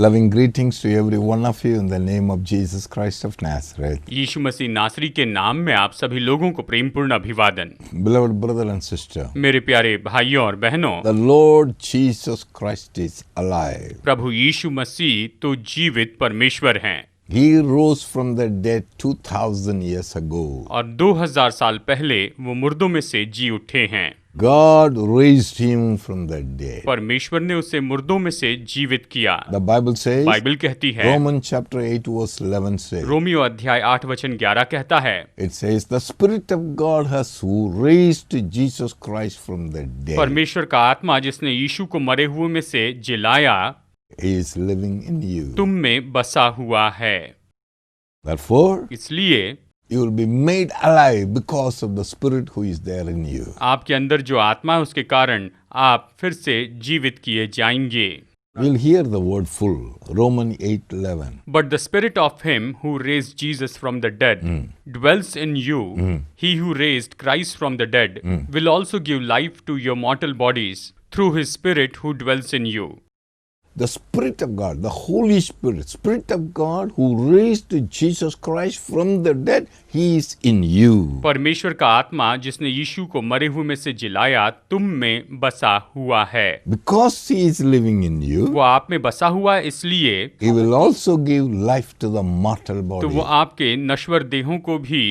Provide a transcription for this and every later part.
Loving greetings to every one of you in the name of Jesus Christ of Nazareth. यीशु मसीह नासरी के नाम में आप सभी लोगों को प्रेमपूर्ण अभिवादन। Beloved brother and sister, मेरे प्यारे भाइयों और बहनों, the Lord Jesus Christ is alive. प्रभु यीशु मसीह तो जीवित परमेश्वर हैं He rose from the dead 2000 years ago. और 2000 साल पहले वो मुर्दों में से जी उठे हैं। God raised him from the dead. परमेश्वर ने उसे मुर्दों में से जीवित किया। The Bible says, बाइबल कहती है, Romans chapter 8 verse 11 says, Romeo अध्याय 8 वचन 11 कहता है, it says, the Spirit of God has who raised Jesus Christ from the dead. परमेश्वर का आत्मा जिसने यीशु को मरे हुए में से जिलाया, He is living in you. तुम में बसा हुआ है। Therefore, इसलिए you will be made alive because of the Spirit who is there in you. आपके अंदर जो आत्मा है उसके कारण आप फिर से जीवित किए जाएंगे। We'll hear the word full. Romans 8:11. But the spirit of him who raised Jesus from the dead dwells in you. He who raised Christ from the dead will also give life to your mortal bodies through his spirit who dwells in you. The Spirit of God, the Holy Spirit, Spirit of God who raised Jesus Christ from the dead, He is in you. परमेश्वर का आत्मा जिसने यीशु को मरे हुए में से जिलाया तुम में बसा हुआ है। Because He is living in you, वो आप में बसा हुआ है, इसलिए He will also give life to the mortal तो वो body. आपके नश्वर देहों को भी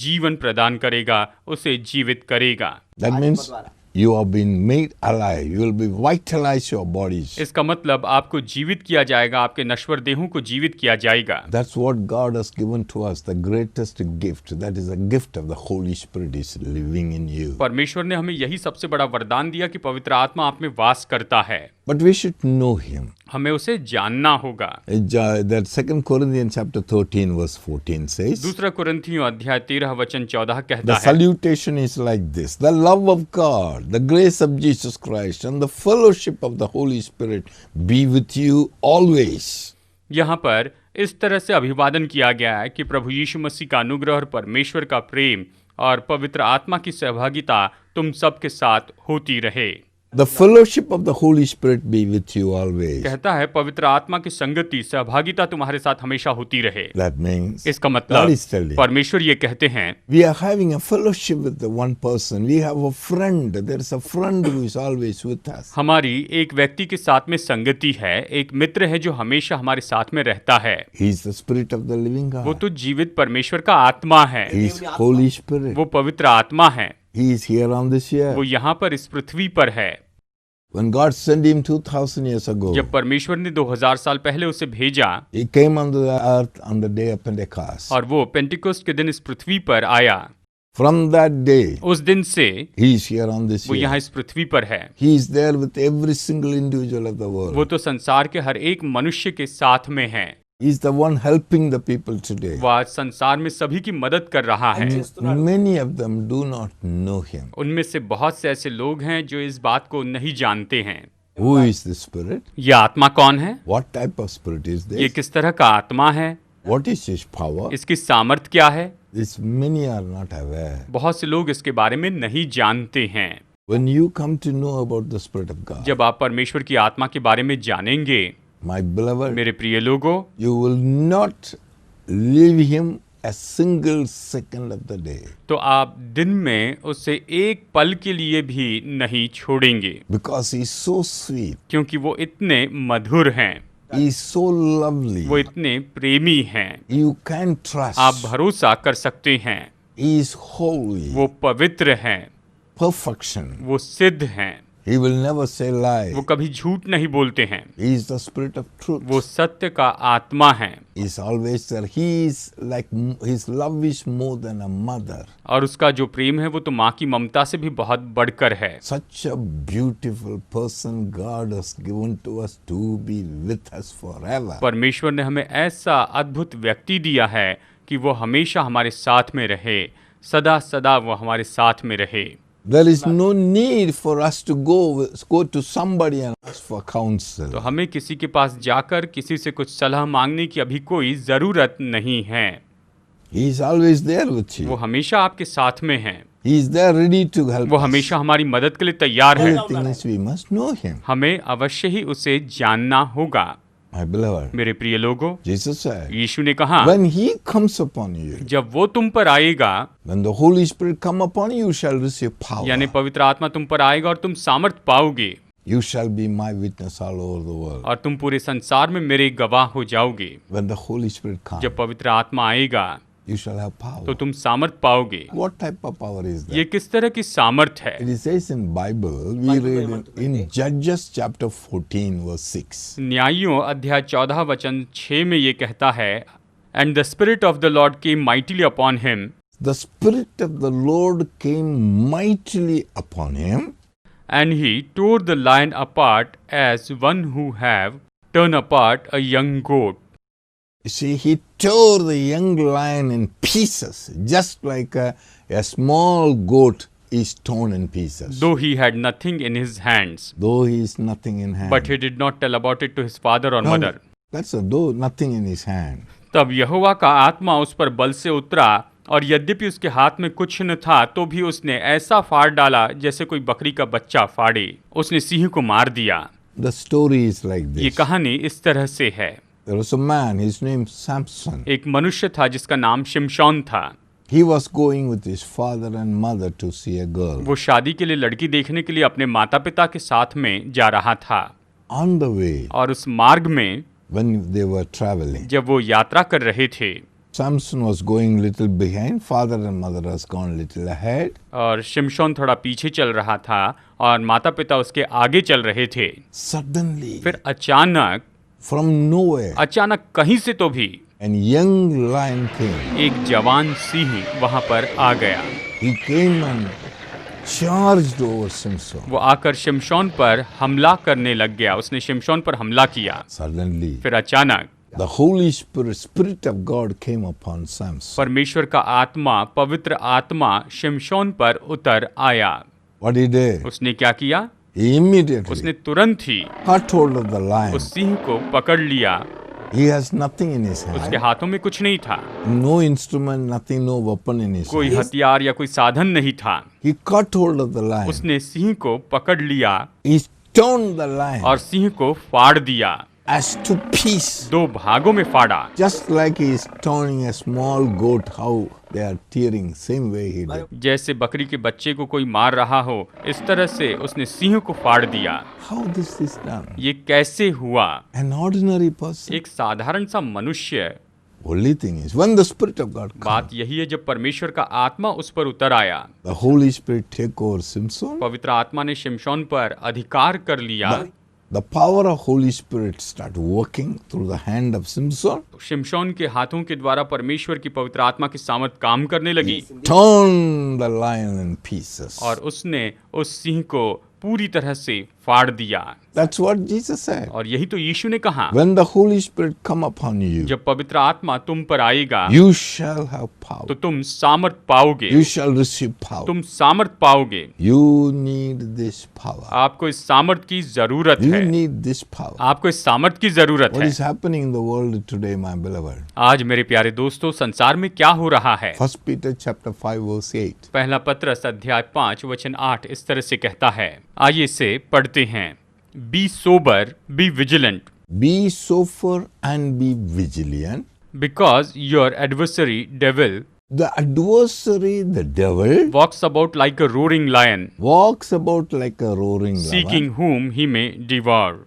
जीवन प्रदान करेगा, उसे जीवित करेगा। That means you have been made alive. You will be vitalize your bodies. इसका मतलब आपको जीवित किया जाएगा, आपके नश्वर देहों को जीवित किया जाएगा। That's what God has given to us, the greatest gift. That is a gift of the Holy Spirit is living in you. परमेश्वर ने हमें यही सबसे बड़ा वरदान दिया कि पवित्र आत्मा आप में वास करता है। But we should know Him. हमें उसे जानना होगा। That 2 Corinthians chapter 13 verse 14 says, दूसरा कुरिन्थियों अध्याय 13 वचन 14 the कहता है, salutation is like this: the love of God, the grace of Jesus Christ, and the fellowship of the Holy Spirit be with you always. यहाँ पर इस तरह से अभिवादन किया गया है कि प्रभु यीशु मसीह का अनुग्रह और परमेश्वर का प्रेम और पवित्र आत्मा की सहभागिता तुम सबके साथ होती रहे। The fellowship of the Holy Spirit be with you always. कहता है पवित्र आत्मा की संगति सहभागिता तुम्हारे साथ हमेशा होती रहे। That means इसका God मतलब is telling, परमेश्वर ये कहते हैं, we are having a fellowship with the one person. We have a friend. There is a friend who is always with us. हमारी एक व्यक्ति के साथ में संगति है, एक मित्र है जो हमेशा हमारे साथ में रहता है। He is the Spirit of the living वो God. तो जीवित परमेश्वर का आत्मा है, He is Holy Spirit. वो पवित्र आत्मा है, He is here on this वो earth. यहाँ पर इस पृथ्वी पर है। When God sent him 2000 years ago, जब परमेश्वर ने 2000 साल पहले उसे भेजा He came on the earth on the day of Pentecost. और वो पेंटिकोस्ट के दिन इस पृथ्वी पर आया, From that day, उस दिन से He is here on this वो यहाँ earth. इस पृथ्वी पर है। He is there with every single individual of the वो world. तो संसार के हर एक मनुष्य के साथ में है। He is the one helping the people today. वो आज संसार में सभी की मदद कर रहा है। Many of them do not know Him. उनमें से बहुत से ऐसे लोग हैं जो इस बात को नहीं जानते हैं। Who is the Spirit? ये आत्मा कौन है? What type of Spirit is ये this? किस तरह का आत्मा है? What is His power? इसकी सामर्थ क्या है? This many are not aware. बहुत से लोग इसके बारे में नहीं जानते हैं। When you come to know about the Spirit of God, जब आप परमेश्वर की आत्मा के बारे में जानेंगे, my beloved, मेरे प्रिय लोगों, you will not leave Him a single second of the day. तो आप दिन में उससे एक पल के लिए भी नहीं छोड़ेंगे, Because He is so sweet. क्योंकि वो इतने मधुर हैं, He is so lovely. वो इतने प्रेमी हैं, You can trust. आप भरोसा कर सकते हैं। He is holy. वो पवित्र हैं, Perfection. वो सिद्ध हैं, He will never say वो lie. कभी झूठ नहीं बोलते हैं, He is the Spirit of truth. वो सत्य का आत्मा है He is always there. He is like, His love is more than a mother. और उसका जो प्रेम है वो तो माँ की ममता से भी बहुत बढ़कर है। Such a beautiful person God has given to us to be with us forever. परमेश्वर ने हमें ऐसा अद्भुत व्यक्ति दिया है कि वो हमेशा हमारे साथ में रहे, सदा सदा वो हमारे साथ में रहे। There is no need for us to go to somebody and ask for counsel. तो हमें किसी के पास जाकर किसी से कुछ सलाह मांगने की अभी कोई जरूरत नहीं है। He is always there with वो you. हमेशा आपके साथ में है, He is there ready to help वो us. हमेशा हमारी मदद के लिए तैयार है। Only thing is we must know Him. हमें अवश्य ही उसे जानना होगा। My beloved, मेरे प्रिय लोगों, Jesus said, यीशु ने कहा, when he comes upon you, जब वो तुम पर आएगा, when the Holy Spirit come upon you, you shall receive यानी power. पवित्र आत्मा तुम पर आएगा और तुम सामर्थ पाओगे You shall be my witness all over the world. और तुम पूरे संसार में मेरे गवाह हो जाओगे। When the Holy Spirit comes, जब पवित्र आत्मा आएगा you shall have तो power. तुम सामर्थ पाओगे। What type of power is ये that? किस तरह की सामर्थ है? It says in Bible, we read in Judges chapter 14 verse 6. न्यायियों अध्याय 14 वचन 6 में ये कहता है, and the spirit of the Lord came mightily upon him, The Spirit of the Lord came mightily upon him, and he tore the lion apart as one who have torn apart a young goat. You see, he tore the young lion in pieces, just like a small goat is torn in pieces. Though he had nothing in his hands, Though he is nothing in hand. but he did not tell about it to his father or No, mother. that's a though nothing in his hand. तब यहोवा का आत्मा उस पर बल से उतरा, और यद्यपि उसके हाथ में कुछ न था तो भी उसने ऐसा फाड़ डाला जैसे कोई बकरी का बच्चा फाड़े। उसने सिंह को मार दिया। The story is like ये this. कहानी इस तरह से है। There was a man, his name Samson. एक मनुष्य था जिसका नाम शिमशोन था। He was going with his father and mother to see a girl. वो शादी के लिए लड़की देखने के लिए अपने माता पिता के साथ में जा रहा था, On the way, और उस मार्ग में when they were traveling, जब वो यात्रा कर रहे थे, Samson was going little behind, father and mother was gone little ahead. और शिमशोन थोड़ा पीछे चल रहा था और माता पिता उसके आगे चल रहे थे। Suddenly, फिर अचानक from nowhere, कहीं से तो भी a young lion came. एक जवान सिंह वहां पर आ गया। He came and charged over Samson. वो आकर शिमशोन पर हमला करने लग गया। उसने शिमशोन पर हमला किया। Suddenly, फिर अचानक the Holy Spirit, Spirit of God came upon Samson. परमेश्वर का आत्मा, पवित्र आत्मा शिमशोन पर उतर आया। What he did? उसने क्या किया? He immediately उसने तुरंत ही caught hold of the lion. उस सिंह को पकड़ लिया। He has nothing in his उसके hand. हाथों में कुछ नहीं था, No instrument, nothing, no weapon in his कोई hand. हथियार या कोई साधन नहीं था। He caught hold of the lion. उसने सिंह को पकड़ लिया He stoned the lion और सिंह को फाड़ दिया। as to piece. दो भागों में फाड़ा। Just like he is stoning a small goat, how they are tearing, same way he did. जैसे बकरी के बच्चे को कोई मार रहा हो, इस तरह से उसने सिंह को फाड़ दिया। How this is done? ये कैसे हुआ? An ordinary person. एक साधारण सा मनुष्य। Only thing is, when the Spirit of God comes, बात यही है, जब परमेश्वर का आत्मा उस पर उतर आया, the Holy Spirit take over Samson. पवित्र आत्मा ने शिमशोन पर अधिकार कर लिया। The power of Holy Spirit start working through the hand of Samson. शिमशोन के हाथों के द्वारा परमेश्वर की पवित्र आत्मा की सामर्थ काम करने लगी Torn the lion in pieces. और उसने उस सिंह को पूरी तरह से फाड़ दिया। That's what Jesus said. और यही तो यीशु ने कहा, When the Holy Spirit come upon you, जब पवित्र आत्मा तुम पर आएगा you shall have power. तो तुम सामर्थ पाओगे। You shall receive power. तुम सामर्थ पाओगे। You need this power. आपको इस सामर्थ की जरूरत You है। need this power. आपको इस सामर्थ की जरूरत What है। is happening in the world today, my beloved? आज मेरे प्यारे दोस्तों, संसार में क्या हो रहा है? 1 Peter chapter 5 verse 8. पहला पत्रस अध्याय 5 वचन 8 इस तरह से कहता है। आइए इसे पढ़ते हैं। Be sober, be vigilant, Be sober and be vigilant. because your adversary, devil, The adversary, the devil, walks about like a roaring lion, walks about like a roaring seeking lion, whom he may devour.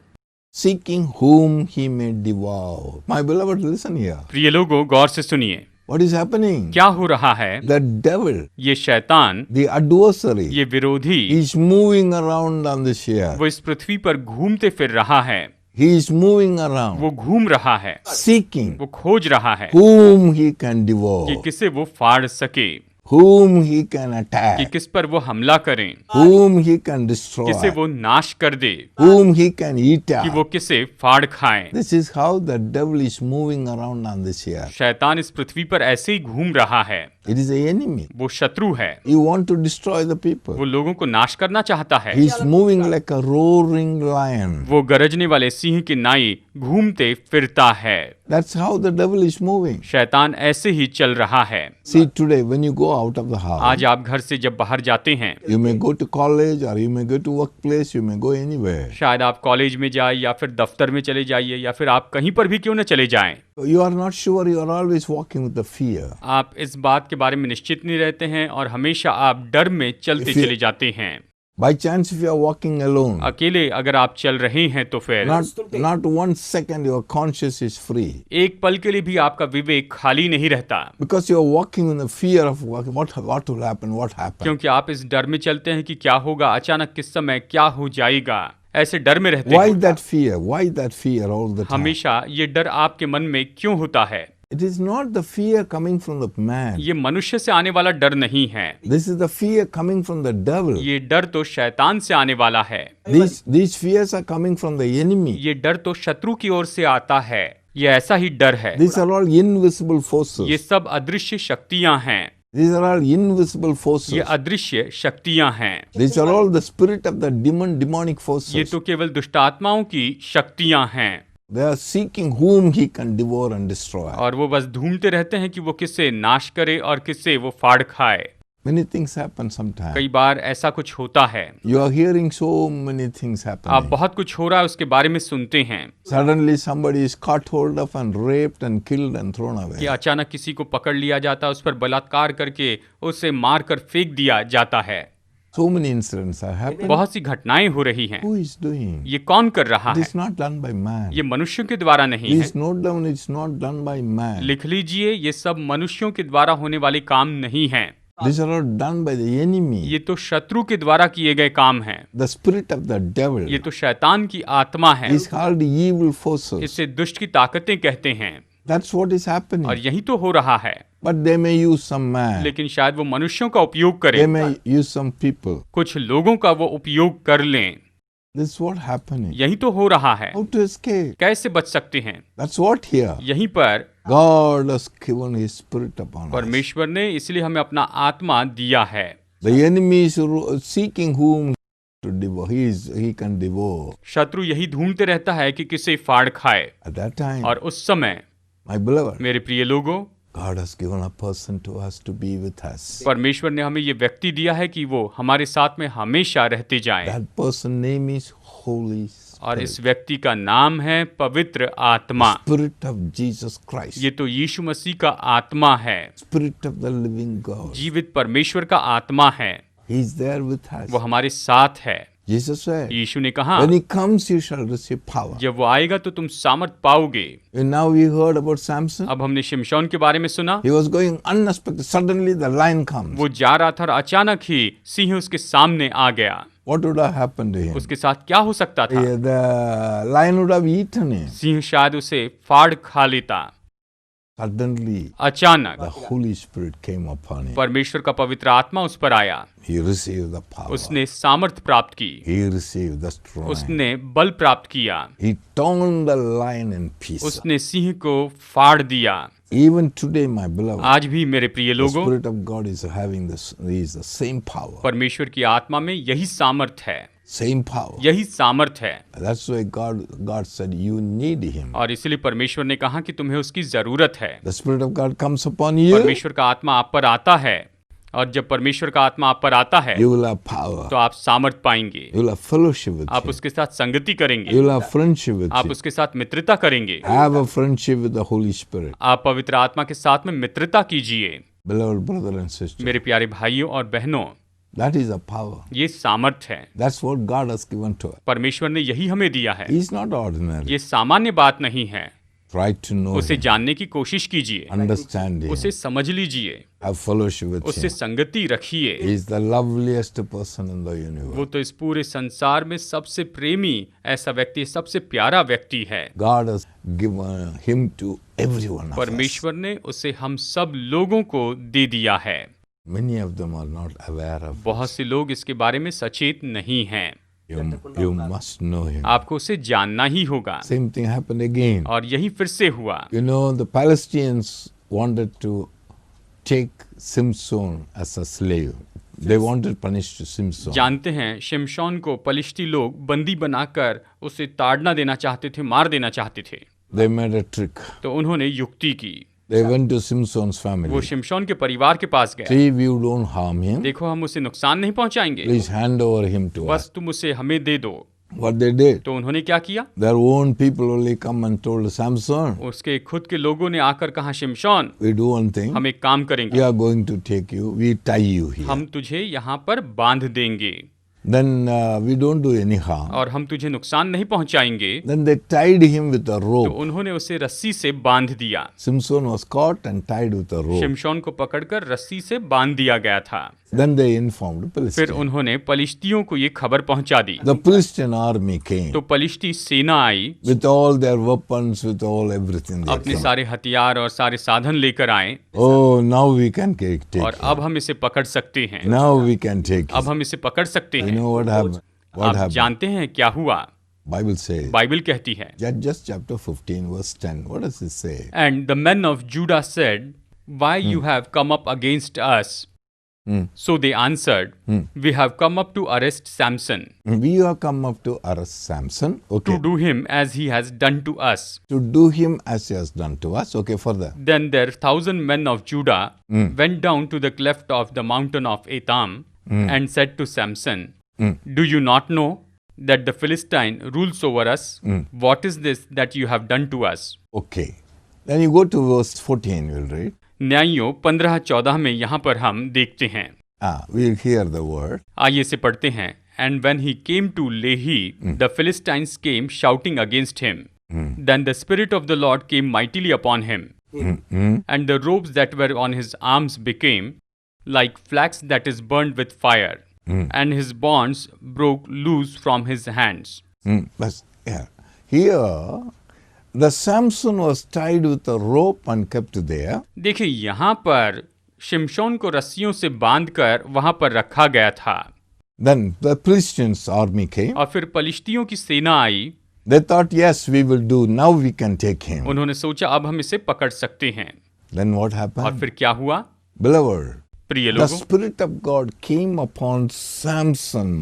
seeking whom he may devour. My beloved, listen here. प्रिय लोगों, गौर से सुनिए, What is happening? क्या हो रहा है? The devil, ये शैतान, the adversary, ये विरोधी, is moving around on this earth. वो इस पृथ्वी पर घूमते फिर रहा है। He is moving around, वो घूम रहा है, seeking वो खोज रहा है whom he can कि devour, किसे वो फाड़ सके, whom he can कि attack, किस पर वो हमला करें, whom he can destroy, किसे वो नाश कर दे, whom he can eat कि वो up. किसे फाड़ खाएं। This is how the devil is moving around on this earth. शैतान इस पृथ्वी पर ऐसे ही घूम रहा है। It is an enemy. वो शत्रु है, He wants to destroy the people. वो लोगों को नाश करना चाहता है। He is moving like a roaring lion. वो गरजने वाले सिंह की नाई घूमते फिरता है। That's how the devil is moving. शैतान ऐसे ही चल रहा है। See, today when you go out of the house, आज आप घर से जब बाहर जाते हैं, you may go to college or you may go to workplace, you may go anywhere. शायद आप कॉलेज में जाए या फिर दफ्तर में चले जाइए या फिर आप कहीं पर भी क्यों न चले जाएं। You are not sure, you are always walking with the fear. आप इस बात के बारे में निश्चित नहीं रहते हैं और हमेशा आप डर में चलते If you- चले जाते हैं। By chance, if you are walking alone, अकेले अगर आप चल रहे हैं तो फिर not 1 second your conscience is free. एक पल के लिए भी आपका विवेक खाली नहीं रहता, Because you are walking in the fear of what will happen, what happened. क्योंकि आप इस डर में चलते हैं कि क्या होगा, अचानक किस समय क्या हो जाएगा, ऐसे डर में रहते Why हैं। that fear? Why that fear all the time? हमेशा ये डर आपके मन में क्यों होता है? It is not the fear coming from the man. ये मनुष्य से आने वाला डर नहीं है, This is the fear coming from the devil. ये डर तो शैतान से आने वाला है। These fears are coming from the enemy. ये डर तो शत्रु की ओर से आता है। ये ऐसा ही डर है। These are all invisible forces. ये सब अदृश्य शक्तियां हैं। These are all invisible forces. ये अदृश्य शक्तियां हैं। These are all the spirit of the demonic ये forces. तो केवल दुष्टात्माओं की शक्तियां हैं They are seeking whom he can devour and destroy. और वो बस ढूंढते रहते हैं कि वो किससे नाश करे और किससे वो फाड़ खाए। Many things happen sometimes. कई बार ऐसा कुछ होता है। You are hearing so many things आप happening. बहुत कुछ हो रहा है उसके बारे में सुनते हैं Suddenly somebody is caught hold of and raped and killed and thrown कि away. अचानक किसी को पकड़ लिया जाता है, उस पर बलात्कार करके उसे मार कर फेंक दिया जाता है। So many incidents are happening. बहुत सी घटनाएं हो रही हैं। Who is doing? ये कौन कर रहा It है? is not done by man. ये मनुष्यों के द्वारा नहीं है। Please note down, it's not done by man. लिख लीजिए, ये सब मनुष्यों के द्वारा होने वाले काम नहीं हैं। These are all done by the enemy. ये तो शत्रु के द्वारा किए गए काम हैं। The spirit of the devil. ये तो शैतान की आत्मा है। Is called evil forces. इसे दुष्ट की ताकतें कहते हैं That's what is happening. और यही तो हो रहा है। But they may use some man. लेकिन शायद वो मनुष्यों का उपयोग They करें, may use some people. कुछ लोगों का वो उपयोग कर लें। This is what happening. यही तो हो रहा है। How to escape? कैसे बच सकते हैं? That's what here. यहीं पर God has given His Spirit upon us. परमेश्वर ने इसलिए हमें अपना आत्मा दिया है। The enemy is seeking whom to devour. He can devour. शत्रु यही ढूंढते रहता है कि किसे फाड़ खाए। At that time, और उस समय my beloved, मेरे प्रिय लोगों, God has given a person to us to be with us. परमेश्वर ने हमें ये व्यक्ति दिया है कि वो हमारे साथ में हमेशा रहते जाएं। That person name is Holy और Spirit. इस व्यक्ति का नाम है पवित्र आत्मा। Spirit of Jesus Christ. ये तो यीशु मसीह का आत्मा है, Spirit of the living God. जीवित परमेश्वर का आत्मा है। He is there with us. वो हमारे साथ है। Jesus said, यीशु ने कहा, when He comes, you shall receive power. जब वो आएगा तो तुम सामर्थ पाओगे। And now we heard about Samson. अब हमने शिमशोन के बारे में सुना। He was going unexpected. Suddenly the lion comes. वो जा रहा था और अचानक ही सिंह उसके सामने आ गया। What would have happened to him? उसके साथ क्या हो सकता था? The lion would have eaten him. Singh शायद उसे फाड़ खा लेता। Suddenly, अचानक the Holy Spirit came upon him. परमेश्वर का पवित्र आत्मा उस पर आया। He received the power. उसने सामर्थ प्राप्त की, He received the strength. उसने बल प्राप्त किया, He torn the lion in pieces. उसने सिंह को फाड़ दिया। Even today, my beloved, आज भी मेरे प्रिय the लोगों, Spirit of God is having this. Is the same power. परमेश्वर की आत्मा में यही सामर्थ है, Same power. यही सामर्थ है। That's why God said you need Him. और इसलिए परमेश्वर ने कहा कि तुम्हें उसकी जरूरत है। The Spirit of God comes upon you. परमेश्वर का आत्मा आप पर आता है और जब परमेश्वर का आत्मा आप पर आता है You will have power. तो आप सामर्थ पाएंगे, You will have fellowship with आप Him. उसके साथ संगति करेंगे, You will have friendship with आप Him. उसके साथ मित्रता करेंगे। Have a friendship with the Holy Spirit. आप पवित्र आत्मा के साथ में मित्रता कीजिए। Beloved brother and sister, मेरे प्यारे भाइयों और बहनों, that is a power. ये सामर्थ है। That's what God has given to us. परमेश्वर ने यही हमें दिया है। He's not ordinary. ये सामान्य बात नहीं है। Try to know उसे Him. जानने की कोशिश कीजिए, Understand Him. उसे समझ लीजिए, Have fellowship with उससे Him. संगति रखिए। He is the loveliest person in the वो universe. तो इस पूरे संसार में सबसे प्रेमी ऐसा व्यक्ति, सबसे प्यारा व्यक्ति है। God has given Him to every one of us. परमेश्वर ने उसे हम सब लोगों को दे दिया है। Many of them are not aware of. बहुत से लोग इसके बारे में सचेत नहीं हैं। You must know Him. आपको उसे जानना ही होगा। Same thing happened again. और यही फिर से हुआ। You know, the Palestinians wanted to take Samson as a slave. They wanted to punish Simpson. जानते हैं शिमशोन को पलिश्ती लोग बंदी बनाकर उसे ताड़ना देना चाहते थे, मार देना चाहते थे। They made a trick. तो उन्होंने युक्ति की। They went to Simpson's वो family. शिमशोन के परिवार के पास गए। See, if you don't harm him, देखो हम उसे नुकसान नहीं पहुंचाएंगे, please hand over him to us. बस तुम उसे हमें दे दो। What they did, तो उन्होंने क्या किया? their own people only come and told Samson, उसके खुद के लोगों ने आकर कहा, शिमशोन we do one thing, हम एक काम we करेंगे, are going to take you, we tie you here. हम तुझे यहाँ पर बांध देंगे Then we don't do any harm. और हम तुझे नुकसान नहीं पहुंचाएंगे। Then they tied him with a तो rope. उन्होंने उसे रस्सी से बांध दिया। Simpson was caught and tied with a rope. शिमशोन को पकड़कर रस्सी से बांध दिया गया था। Then they informed फिर Philistine. उन्होंने पलिश्तियों को ये खबर पहुंचा दी। The Philistine army came तो पलिश्ती सेना आई, with all their weapons, with all everything. They अपने came. सारे हथियार और सारे साधन लेकर आए Oh, now we can take और him. अब हम इसे पकड़ सकते हैं। Now we can take अब him. हम इसे पकड़ सकते You हैं। know what happened? What आप happened? जानते हैं क्या हुआ? Bible says. बाइबल कहती है, Judges chapter 15 verse 10. What does it say? And the men of Judah said, Why you have come up against us? So they answered, We have come up to arrest Samson, We have come up to arrest Samson. Okay. to do him as he has done to us. To do him as he has done to us. Okay, further. Then their 1,000 men of Judah went down to the cleft of the mountain of Etham and said to Samson, Do you not know that the Philistine rules over us? What is this that you have done to us? Okay. Then you go to verse 14, we'll read. न्यायों 15-14 में यहाँ पर हम देखते हैं। We'll hear the word. आइए इसे पढ़ते हैं। And when he came to Lehi, the Philistines came shouting against him. Then the Spirit of the Lord came mightily upon him. And the ropes that were on his arms became like flax that is burned with fire. And his bonds broke loose from his hands. But yeah. Here, the Samson was tied with a rope and kept there. देखिए यहाँ पर शिमशोन को रस्सियों से बांधकर वहां पर रखा गया था। Then the Philistines army came. और फिर पलिश्तियों की सेना आई। They thought, yes, we will do. Now we can take him. उन्होंने सोचा अब हम इसे पकड़ सकते हैं। Then what और happened? फिर क्या हुआ? Beloved, प्रिय the लोगों, Spirit of God came upon Samson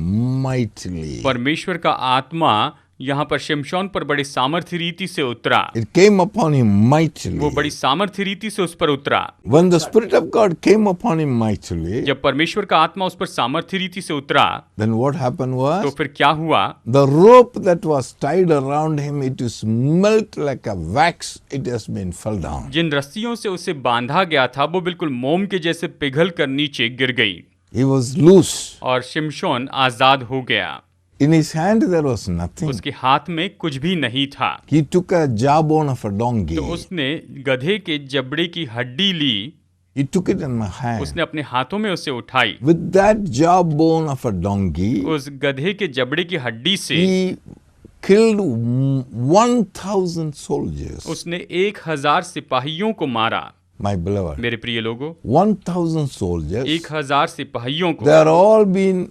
mightily. परमेश्वर का आत्मा यहाँ पर शिमशोन पर बड़ी सामर्थ्य रीति से उतरा। It came upon him mightily. वो बड़ी सामर्थ्य रीति से उस पर उतरा। When the Spirit of God came upon him mightily, जब परमेश्वर का आत्मा उस पर सामर्थ्य रीति से उतरा, then what happened तो was, फिर क्या हुआ? the rope that was tied around him, it is melt like a wax, it has been fell down. जिन रस्सियों से उसे बांधा गया था वो बिल्कुल मोम के जैसे पिघल कर नीचे गिर गई He was loose. और शिमशोन आजाद हो गया। In his hand there was nothing. उसके हाथ में कुछ भी नहीं था। He took a jawbone of a donkey. तो उसने गधे के जबड़े की हड्डी ली, He took it in my hand. उसने अपने हाथों में उसे उठाई। With that jawbone of a donkey, उस गधे के जबड़े की हड्डी से he killed 1,000 soldiers. उसने 1000 सिपाहियों को मारा। My beloved, मेरे प्रिय लोगों, 1,000 soldiers. 1000 सिपाहियों को They are all been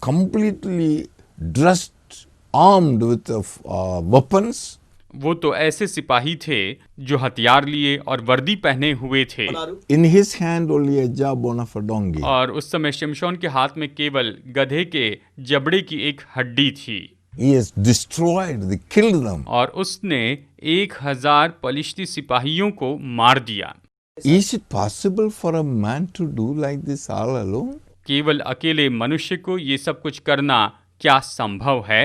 completely dressed, armed with weapons. वो तो ऐसे सिपाही थे जो हथियार लिए और वर्दी पहने हुए थे। In his hand only a jawbone of a donkey. और उस समय शिमशोन के हाथ में केवल गधे के जबड़े की एक हड्डी थी। He has destroyed, they killed them. और उसने 1000 पलिश्ती सिपाहियों को मार दिया। Is it possible for a man to do like this all alone? केवल अकेले मनुष्य को ये सब कुछ करना क्या संभव है?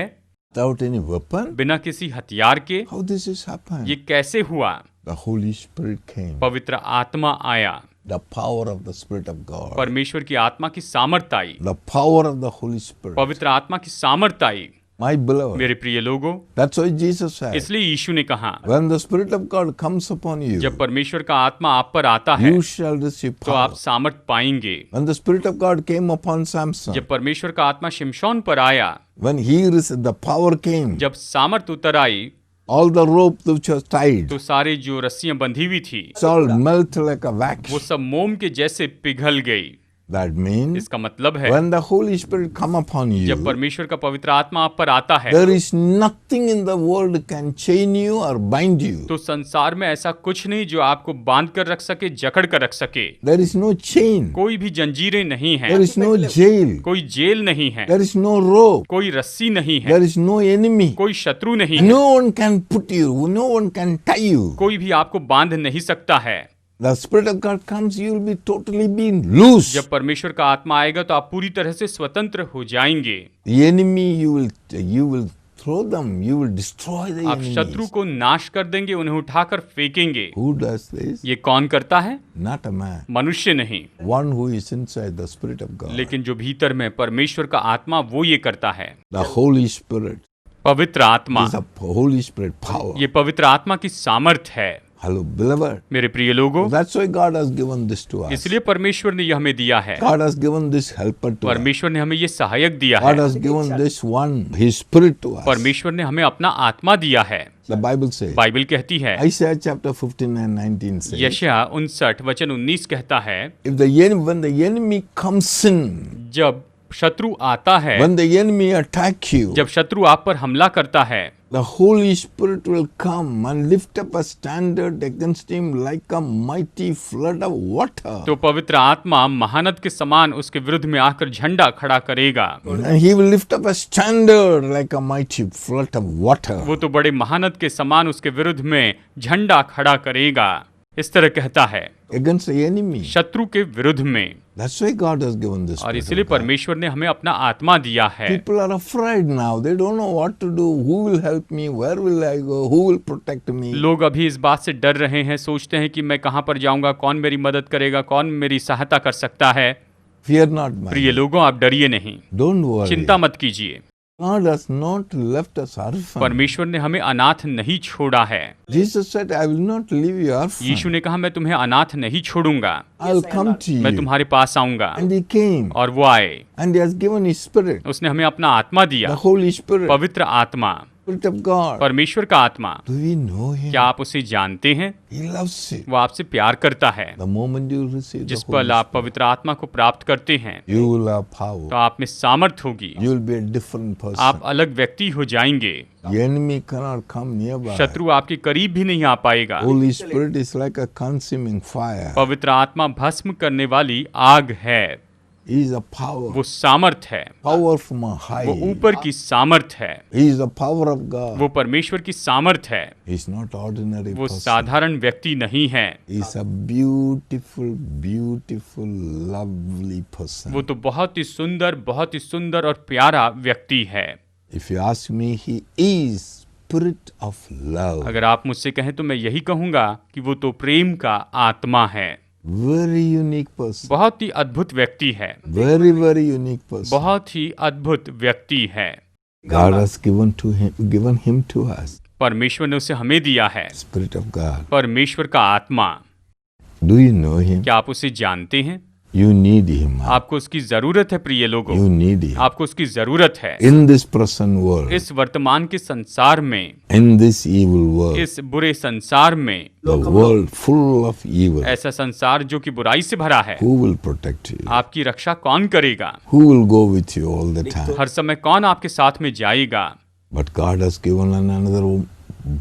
Without any weapon? बिना किसी हथियार के? How this has happened? ये कैसे हुआ? The Holy Spirit came. पवित्र आत्मा आया, The power of the Spirit of God. परमेश्वर की आत्मा की सामर्थ आई, The power of the Holy Spirit. पवित्र आत्मा की सामर्थ आई। My beloved. मेरे प्रिय लोगों, That's why Jesus said, इसलिए यीशु ने कहा, when the Spirit of God comes upon you, जब परमेश्वर का आत्मा आप पर आता है you shall receive तो आप power. सामर्थ पाएंगे। When the Spirit of God came upon Samson, जब परमेश्वर का आत्मा शिमशोन पर आया, when he received, the power came, जब सामर्थ उतर आई, all the rope which was tied, तो सारे जो रस्सियां बंधी हुई थी it's all melt like a वो wax. सब मोम के जैसे पिघल गई। That means इसका मतलब है when the Holy Spirit come upon you, जब परमेश्वर का पवित्र आत्मा आप पर आता है there is nothing in the world can chain you or bind you. तो संसार में ऐसा कुछ नहीं जो आपको बांध कर रख सके, जकड़ कर रख सके। There is no chain. कोई भी जंजीरें नहीं है, There is no jail. कोई जेल नहीं है, There is no rope. कोई रस्सी नहीं है, There is no enemy. कोई शत्रु नहीं है, No one can put you. No one can tie you. कोई भी आपको बांध नहीं सकता है। The Spirit of God comes, you will be totally being loose. जब परमेश्वर का आत्मा आएगा तो आप पूरी तरह से स्वतंत्र हो जाएंगे। The enemy, you will throw them. You will destroy the आप शत्रु enemies. को नाश कर देंगे, उन्हें उठाकर फेंकेंगे। Who does this? ये कौन करता है? Not a man. मनुष्य नहीं, One who is inside the Spirit of God. लेकिन जो भीतर में परमेश्वर का आत्मा वो ये करता है। The Holy Spirit पवित्र आत्मा, is a Holy Spirit power. ये पवित्र आत्मा की सामर्थ है। Hello, beloved. मेरे प्रिय लोगों, That's why God has given this to us. इसलिए परमेश्वर ने यह हमें दिया है। God has given this helper to us. परमेश्वर ने हमें ये सहायक दिया God है। has given this one, His Spirit to us. परमेश्वर ने हमें अपना आत्मा दिया है। The Bible says. बाइबल कहती है, Isaiah chapter 15 and 19 says. यशायाह 59 वचन 19 कहता है, When the enemy comes in, जब शत्रु आता है, when the enemy attack you, जब शत्रु आप पर हमला करता है, the Holy Spirit will come and lift up a standard against him like a mighty flood of water. तो पवित्र आत्मा महानद के समान उसके विरुद्ध में आकर झंडा खड़ा करेगा। And he will lift up a standard like a mighty flood of water. वो तो बड़े महानद के समान उसके विरुद्ध में झंडा खड़ा करेगा। इस तरह कहता है, Against the enemy. शत्रु के विरुद्ध में। That's why God has given this. और Spirit इसलिए of God. परमेश्वर ने हमें अपना आत्मा दिया है। People are afraid now. They don't know what to do. Who will help me? Where will I go? Who will protect me? लोग अभी इस बात से डर रहे हैं, सोचते हैं कि मैं कहाँ पर जाऊंगा, कौन मेरी मदद करेगा, कौन मेरी सहायता कर सकता है। Fear not, my प्रिय लोगों, आप डरिए नहीं, Don't worry. चिंता मत कीजिए। God has not left us orphan. परमेश्वर ने हमें अनाथ नहीं छोड़ा है। Jesus said, I will not leave you orphan. यीशु ने कहा, मैं तुम्हें अनाथ नहीं छोड़ूंगा, I'll come to मैं you. तुम्हारे पास आऊंगा। And he came. और वो आए, And he has given his spirit. उसने हमें अपना आत्मा The दिया, Holy Spirit. पवित्र आत्मा, Spirit of God. परमेश्वर का आत्मा। Do we know him? क्या आप उसे जानते हैं? He loves you. वो आपसे प्यार करता है। The moment you receive the जिस Holy पल आप Spirit, पवित्र आत्मा को प्राप्त करते हैं, you will have तो power. आप में सामर्थ होगी, You will be a different person. आप अलग व्यक्ति हो जाएंगे। The enemy cannot come nearby. शत्रु आपके करीब भी नहीं आ पाएगा। Holy Spirit is like a consuming fire. पवित्र आत्मा भस्म करने वाली आग है, He is a power. वो सामर्थ है, Power from on high. वो ऊपर की सामर्थ है, He is the power of God. वो परमेश्वर की सामर्थ है। He is not ordinary वो person. साधारण व्यक्ति नहीं है, He is a beautiful, beautiful, lovely person. वो तो बहुत ही सुंदर और प्यारा व्यक्ति है। If you ask me, he is spirit of love. अगर आप मुझसे कहें तो मैं यही कहूंगा कि वो तो प्रेम का आत्मा है। Very unique person. बहुत ही अद्भुत व्यक्ति है, Very, very unique person. बहुत ही अद्भुत व्यक्ति है। God has given him to us. परमेश्वर ने उसे हमें दिया है, Spirit of God. परमेश्वर का आत्मा। Do you know him? क्या आप उसे जानते हैं? You need him. आपको उसकी जरूरत है प्रिय लोगों, You need him. आपको उसकी जरूरत है। In this present world, इस वर्तमान के संसार में, in this evil world, इस बुरे संसार में, the world full of evil, ऐसा संसार जो कि बुराई से भरा है, who will protect you? आपकी रक्षा कौन करेगा? Who will go with you all the time? हर समय कौन आपके साथ में जाएगा? But God has given another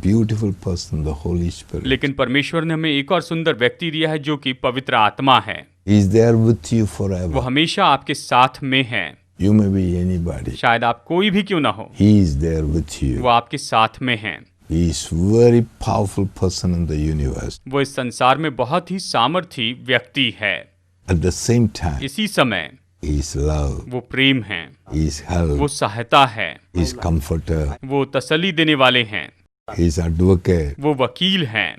beautiful person, the Holy Spirit. लेकिन परमेश्वर ने हमें एक और सुंदर व्यक्ति दिया है जो कि पवित्र आत्मा है। He is there with you वो forever. हमेशा आपके साथ में है। You may be anybody. शायद आप कोई भी क्यों ना हो, He is there with you. वो आपके साथ में है। He is very powerful person in the universe. वो इस संसार में बहुत ही सामर्थी व्यक्ति है। At the same time, इसी समय He is love. वो प्रेम है, He is help. वो सहायता है, He is comforter. वो तसल्ली देने वाले हैं, He is advocate. वो वकील हैं,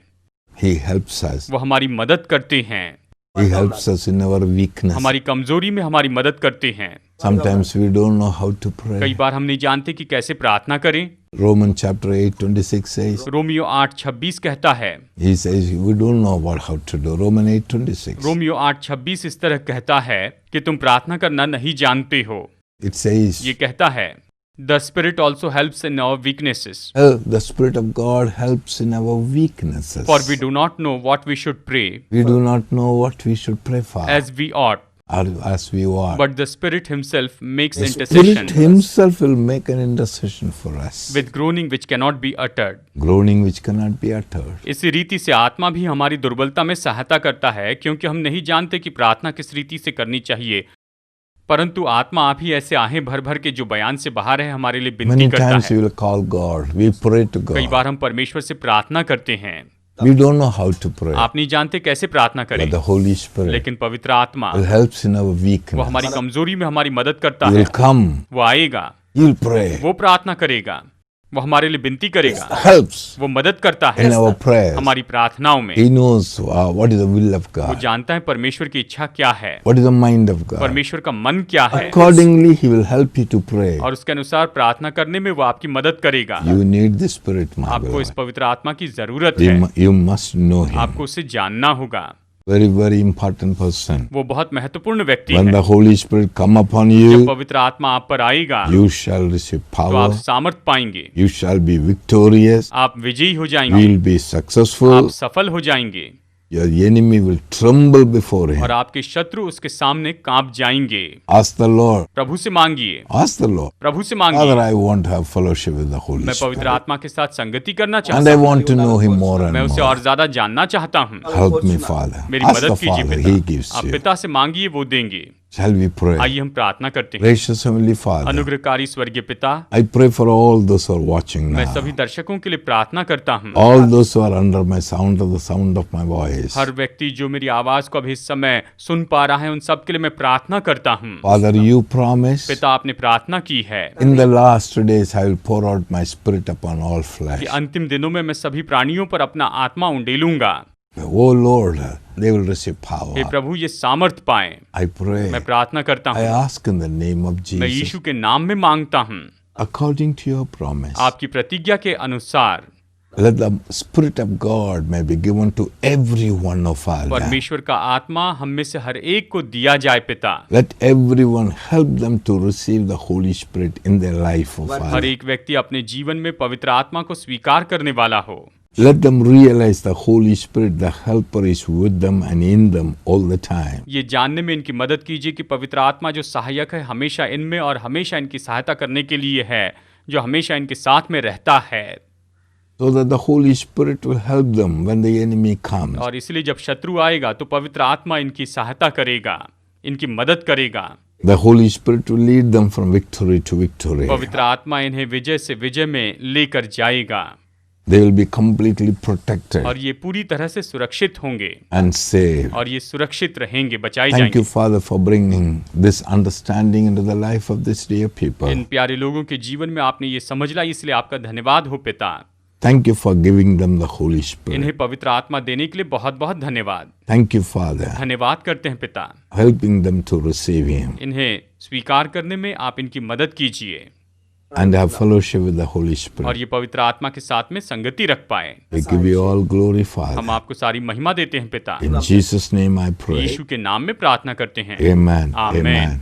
He helps us. वो हमारी मदद करते हैं, He helps us in our weakness. हमारी कमजोरी में हमारी मदद करते हैं। Sometimes we don't know how to कई pray. बार हम नहीं जानते कि कैसे प्रार्थना करें। Romans chapter 8:26 says, रोमियो 8:26 कहता है, he says we don't know how to do. Romans 8:26. Romeo 8:26 इस तरह कहता है कि तुम प्रार्थना करना नहीं जानते हो। It says, ये कहता है, The Spirit also helps in our weaknesses, the Spirit of God helps in our weaknesses. for we do not know what we should pray We do not know what we should pray for. as we ought. as we are. but the Spirit Himself makes The intercession Spirit Himself will make an intercession for us. with groaning which cannot be uttered. Groaning which cannot be uttered. इसी रीति से आत्मा भी हमारी दुर्बलता में सहायता करता है, क्योंकि हम नहीं जानते कि प्रार्थना किस रीति से करनी चाहिए, परंतु आत्मा आप ही ऐसे आहें भर भर के जो बयान से बाहर है हमारे लिए विनती Many करता times we है। will call God. We pray to कई God. बार हम परमेश्वर से प्रार्थना करते हैं, We don't know how to pray. आप नहीं जानते कैसे प्रार्थना But करें, the Holy Spirit लेकिन पवित्र आत्मा will help in our वो weakness. हमारी कमजोरी में हमारी मदद करता He है। will come. वो आएगा, He will pray. वो प्रार्थना करेगा, वो हमारे लिए विनती करेगा, Helps वो मदद करता है in our prayers. हमारी प्रार्थनाओं में। He knows what is the will of वो God. जानता है परमेश्वर की इच्छा क्या है, What is the mind of God. परमेश्वर का मन क्या है, Accordingly, He will help you to pray. और उसके अनुसार प्रार्थना करने में वो आपकी मदद करेगा। You need the Spirit, my आपको इस beloved. पवित्र आत्मा की जरूरत है, You must know Him. आपको उसे जानना होगा। Very, very important person. वो बहुत महत्वपूर्ण व्यक्ति When है। the Holy Spirit come upon जब you, पवित्र आत्मा आप पर आएगा you shall receive तो आप power. सामर्थ पाएंगे, You shall be victorious. आप विजयी हो You जाएंगे, will be successful. आप सफल हो जाएंगे, Your enemy will tremble before और Him. आपके शत्रु उसके सामने कांप जाएंगे। Ask the Lord. प्रभु से मांगिए, Ask the Lord. प्रभु से Father, मांगिए, I want to have fellowship with the Holy मैं पवित्र Spirit. आत्मा के साथ संगति करना And चाहता I हूँ, want to know Him more मैं and उसे more. और ज्यादा जानना चाहता हूँ। Help me, Father. मेरी Ask the मदद कीजिए Father. He पिता, gives आप you. पिता से मांगिए, वो देंगे। Shall we pray? आइए हम प्रार्थना करते हैं। Gracious Heavenly Father, अनुग्रहकारी स्वर्गीय पिता, I pray for all those who are watching मैं now. सभी दर्शकों के लिए प्रार्थना करता हूँ। All those who are under my sound of the sound of my voice. हर व्यक्ति जो मेरी आवाज को अभी इस समय सुन पा रहा है, उन सब के लिए मैं प्रार्थना करता हूँ। Father, you promise पिता, आपने प्रार्थना की है in the last days I will pour out my spirit upon all flesh. कि अंतिम दिनों में मैं सभी प्राणियों पर अपना आत्मा उंडेलूंगा। Oh Lord, they will receive hey power. प्रभु, ये सामर्थ पाएं। I pray. मैं प्रार्थना करता I हूँ, ask in the name of मैं Jesus, यीशु के नाम में मांगता हूँ, according to your promise. आपकी प्रतिज्ञा के अनुसार Let the Spirit of God may be given to every one of us. परमेश्वर का आत्मा हम में से हर एक को दिया जाए। पिता, Let everyone help them to receive the Holy Spirit in their life, O her Father. एक व्यक्ति अपने जीवन में पवित्र आत्मा को स्वीकार करने वाला हो। Let them realize the Holy Spirit, the Helper, is with them and in them all the time. ये जानने में इनकी मदद कीजिए कि पवित्र आत्मा जो सहायक है हमेशा इनमें और हमेशा इनकी सहायता करने के लिए है, जो हमेशा इनके साथ में रहता है। So that the Holy Spirit will help them when the enemy comes. और इसलिए जब शत्रु आएगा तो पवित्र आत्मा इनकी सहायता करेगा, इनकी मदद करेगा। The Holy Spirit will lead them from victory to victory. पवित्र आत्मा इन्हें विजय से विजय में लेकर जाएगा They will be completely protected और ये पूरी तरह से सुरक्षित होंगे and saved. और ये सुरक्षित रहेंगे, बचाए Thank जाएंगे। you, Father, for bringing this understanding into the life of this dear people. इन प्यारे लोगों के जीवन में आपने ये समझ लाई, इसलिए आपका धन्यवाद हो पिता। Thank you for giving them the Holy Spirit. इन्हें पवित्र आत्मा देने के लिए बहुत बहुत धन्यवाद। Thank you, Father, धन्यवाद करते हैं पिता, helping them to receive Him इन्हें स्वीकार करने में आप इनकी मदद कीजिए and have fellowship with the Holy और Spirit. ये पवित्र आत्मा के साथ में संगति रख पाए। We give you all glory, हम Father. आपको सारी महिमा देते हैं पिता। In Jesus' name I pray. यीशु के नाम में प्रार्थना करते हैं। Amen. Amen. Amen.